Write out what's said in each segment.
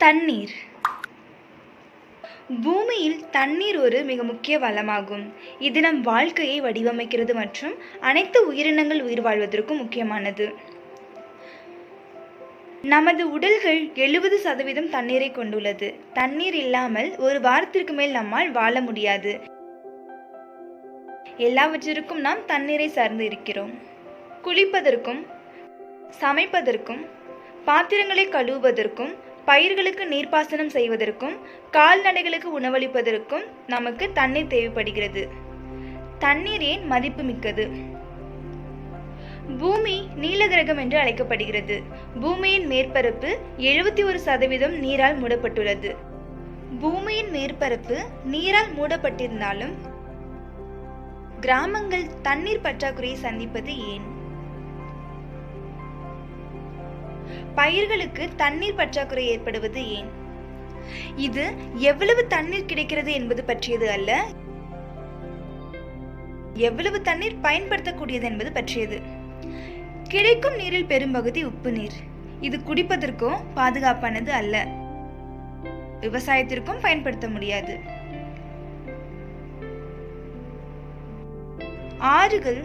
தண்ணீர். பூமியில் தண்ணீர் ஒரு மிக முக்கிய வளமாகும். இது நம் வாழ்க்கையை வடிவமைக்கிறது மற்றும் அனைத்து உயிரினங்கள் உயிர் வாழ்வதற்கும் முக்கியமானது. நமது உடல்கள் 70% தண்ணீரை கொண்டுள்ளது. தண்ணீர் இல்லாமல் ஒரு வாரத்திற்கு மேல் நம்மால் வாழ முடியாது. எல்லாவற்றிற்கும் நாம் தண்ணீரை சார்ந்து இருக்கிறோம். குளிப்பதற்கும், சமைப்பதற்கும், பாத்திரங்களை கழுவுவதற்கும், பயிர்களுக்கு நீர்ப்பாசனம் செய்வதற்கும், கால்நடைகளுக்கு உணவளிப்பதற்கும் நமக்கு தண்ணீர் தேவைப்படுகிறது. தண்ணீர் ஏன் மதிப்புமிக்கது? பூமி நீல கிரகம் என்று அழைக்கப்படுகிறது. பூமியின் மேற்பரப்பு 71% நீரால் மூடப்பட்டுள்ளது. பூமியின் மேற்பரப்பு நீரால் மூடப்பட்டிருந்தாலும் கிராமங்கள் தண்ணீர் பற்றாக்குறையை சந்திப்பது ஏன்? பயிர்களுக்கு தண்ணீர் பற்றாக்குறை ஏற்படுவது ஏன்? இது எவ்வளவு தண்ணீர் கிடைக்கிறது என்பது பற்றியது அல்ல, எவ்வளவு தண்ணீர் பயன்படுத்தக்கூடியது என்பது பற்றியது. கிடைக்கும் நீரில் பெரும்பகுதி உப்பு நீர். இது குடிப்பதற்கும் பாதுகாப்பானது அல்ல, விவசாயத்திற்கும் பயன்படுத்த முடியாது. ஆறுகள்,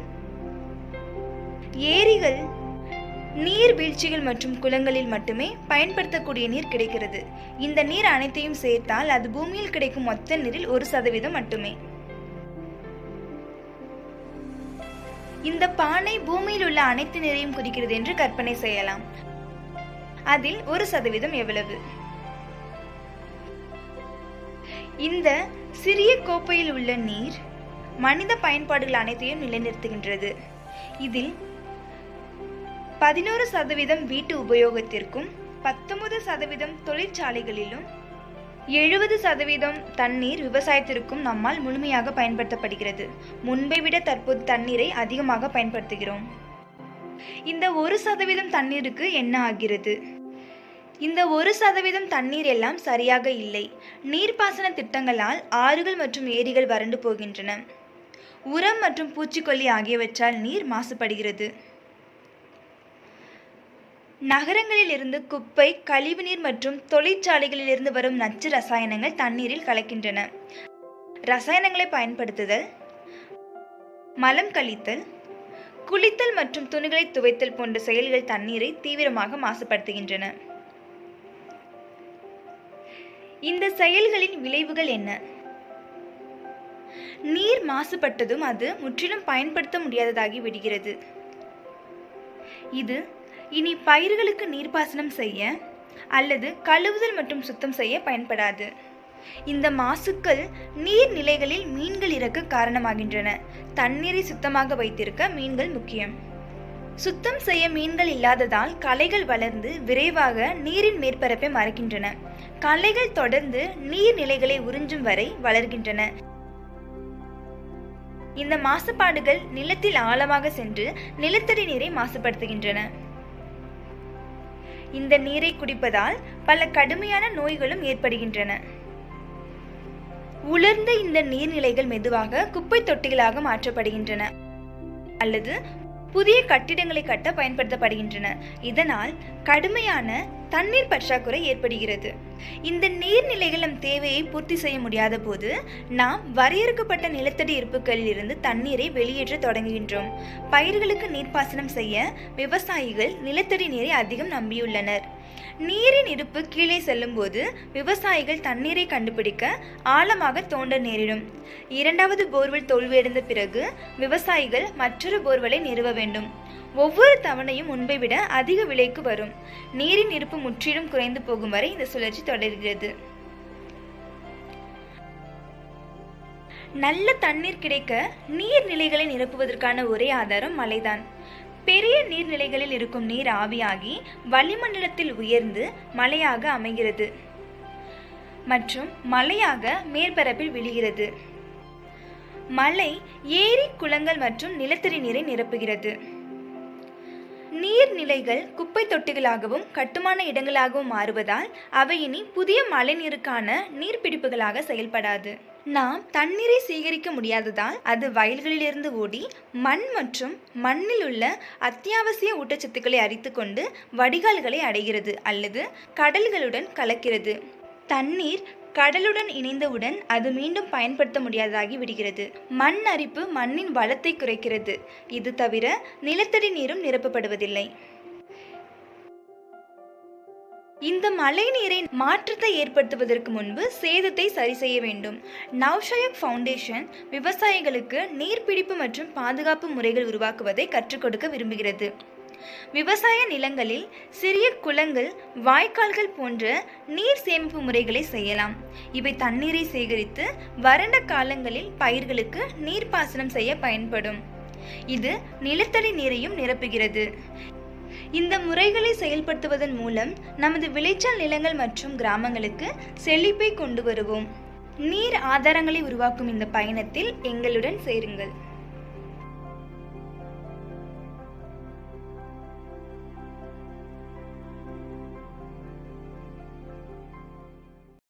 ஏரிகள், நீர்வீழ்ச்சிகள் மற்றும் குளங்களில் மட்டுமே பயன்படுத்தக்கூடிய நீர் கிடைக்கிறது. இந்த நீர் அனைத்தையும் சேர்த்தால் அது பூமியில் கிடைக்கும் மொத்த நீரில் 1% மட்டுமே. இந்த பானை பூமியில் உள்ள அனைத்து நீரையும் குறிக்கிறது என்று கற்பனை செய்யலாம். அதில் 1% எவ்வளவு? இந்த சிறிய கோப்பையில் உள்ள நீர் மனித பயன்பாடுகள் அனைத்தையும் நிலைநிறுத்துகின்றது. இதில் 11% வீட்டு உபயோகத்திற்கும், 19% தொழிற்சாலைகளிலும், 70% தண்ணீர் விவசாயத்திற்கும் நம்மால் முழுமையாக பயன்படுத்தப்படுகிறது. முன்பை விட தற்போது தண்ணீரை அதிகமாக பயன்படுத்துகிறோம். இந்த 1% தண்ணீருக்கு என்ன ஆகிறது? இந்த 1% தண்ணீர் எல்லாம் சரியாக இல்லை. நீர்ப்பாசன திட்டங்களால் ஆறுகள் மற்றும் ஏரிகள் வறண்டு போகின்றன. உரம் மற்றும் பூச்சிக்கொல்லி ஆகியவற்றால் நீர் மாசுபடுகிறது. நகரங்களில் இருந்து குப்பை, கழிவுநீர் மற்றும் தொழிற்சாலைகளில் இருந்து வரும் நச்சு ரசாயனங்கள் தண்ணீரில் கலக்கின்றன. ரசாயனங்களை பயன்படுத்துதல், மலம் கழித்தல், குளித்தல் மற்றும் துணிகளை துவைத்தல் போன்ற செயல்கள் தண்ணீரை தீவிரமாக மாசுபடுத்துகின்றன. இந்த செயல்களின் விளைவுகள் என்ன? நீர் மாசுபட்டதும் அது முற்றிலும் பயன்படுத்த முடியாததாகி விடுகிறது. இது இனி பயிர்களுக்கு நீர்ப்பாசனம் செய்ய அல்லது கழுவுதல் மற்றும் சுத்தம் செய்ய பயன்படாது. இந்த மாசுக்கள் நீர்நிலைகளில் மீன்கள் இறக்க காரணமாகின்றன. தண்ணீரை சுத்தமாக வைத்திருக்க மீன்கள் முக்கியம். சுத்தம் செய்ய மீன்கள் இல்லாததால் களைகள் வளர்ந்து விரைவாக நீரின் மேற்பரப்பை மறைக்கின்றன. களைகள் தொடர்ந்து நீர்நிலைகளை உறிஞ்சும் வரை வளர்கின்றன. இந்த மாசுபாடுகள் நிலத்தில் ஆழமாக சென்று நிலத்தடி நீரை மாசுபடுத்துகின்றன. இந்த நீரை குடிப்பதால் பல கடுமையான நோய்களும் ஏற்படுகின்றன. உலர்ந்த இந்த நீர்நிலைகள் மெதுவாக குப்பை தொட்டிகளாக மாற்றப்படுகின்றன அல்லது புதிய கட்டிடங்களை கட்ட பயன்படுத்தப்படுகின்றன. இதனால் கடுமையான தண்ணீர் பற்றாக்குறை ஏற்படுகிறது. இந்த நீர்நிலைகள் நம் தேவையை பூர்த்தி செய்ய முடியாத போது நாம் வரையறுக்கப்பட்ட நிலத்தடி இருப்புகளில் இருந்து தண்ணீரை வெளியேற்ற தொடங்குகின்றோம். பயிர்களுக்கு நீர்ப்பாசனம் செய்ய விவசாயிகள் நிலத்தடி நீரை அதிகம் நம்பியுள்ளனர். நீரின் இருப்பு கீழே செல்லும் போது விவசாயிகள் தண்ணீரை கண்டுபிடிக்க ஆழமாக தோண்ட நேரிடும். இரண்டாவது போர்வெல் தோல்வியடைந்த பிறகு விவசாயிகள் மற்றொரு போர்வெலை நிறுவ வேண்டும். ஒவ்வொரு தவணையும் முன்பை விட அதிக விலைக்கு வரும். நீரின் இருப்பு முற்றிலும் குறைந்து போகும் வரை இந்த சுழற்சி தொடர்கிறது. நல்ல தண்ணீர் கிடைக்க நீர்நிலைகளை நிரப்புவதற்கான ஒரே ஆதாரம் மழைதான். பெரிய நீர்நிலைகளில் இருக்கும் நீர் ஆவியாகி வளிமண்டலத்தில் உயர்ந்து மழையாக அமைகிறது மற்றும் மழையாக மேற்பரப்பில் விழுகிறது. மழை ஏரி, குளங்கள் மற்றும் நிலத்தடி நீரை நிரப்புகிறது. நீர்நிலைகள் குப்பை தொட்டிகளாகவும் கட்டுமான இடங்களாகவும் மாறுவதால் அவை இனி புதிய மழைநீருக்கான நீர்பிடிப்புகளாக செயல்படாது. நாம் தண்ணீரை சேகரிக்க முடியாததால் அது வயல்களிலிருந்து ஓடி மண் மற்றும் மண்ணில் உள்ள அத்தியாவசிய ஊட்டச்சத்துக்களை அரித்துக்கொண்டு வடிகால்களை அடைகிறது அல்லது கடல்களுடன் கலக்கிறது. தண்ணீர் கடலுடன் இணைந்தவுடன் அது மீண்டும் பயன்படுத்த முடியாததாகி விடுகிறது. மண் அரிப்பு மண்ணின் வளத்தை குறைக்கிறது. இது தவிர நிலத்தடி நீரும் நிரப்பப்படுவதில்லை. இந்த மழை நீரை மாற்றத்தை ஏற்படுத்துவதற்கு முன்பு சேதத்தை சரி செய்ய வேண்டும். நவ்ஷயக் ஃபவுண்டேஷன் விவசாயிகளுக்கு நீர்பிடிப்பு மற்றும் பாதுகாப்பு முறைகள் உருவாக்குவதை கற்றுக் கொடுக்க விரும்புகிறது. விவசாய நிலங்களில் சிறிய குளங்கள், வாய்க்கால்கள் போன்ற நீர் சேமிப்பு முறைகளை செய்யலாம். இவை தண்ணீரை சேகரித்து வறண்ட காலங்களில் பயிர்களுக்கு நீர்ப்பாசனம் செய்ய பயன்படும். இது நிலத்தடி நீரையும் நிரப்புகிறது. இந்த முறைகளை செயல்படுத்துவதன் மூலம் நமது விளைச்சல் நிலங்கள் மற்றும் கிராமங்களுக்கு செழிப்பை கொண்டு வருவோம். நீர் ஆதாரங்களை உருவாக்கும் இந்த பயணத்தில் எங்களுடன் சேருங்கள்.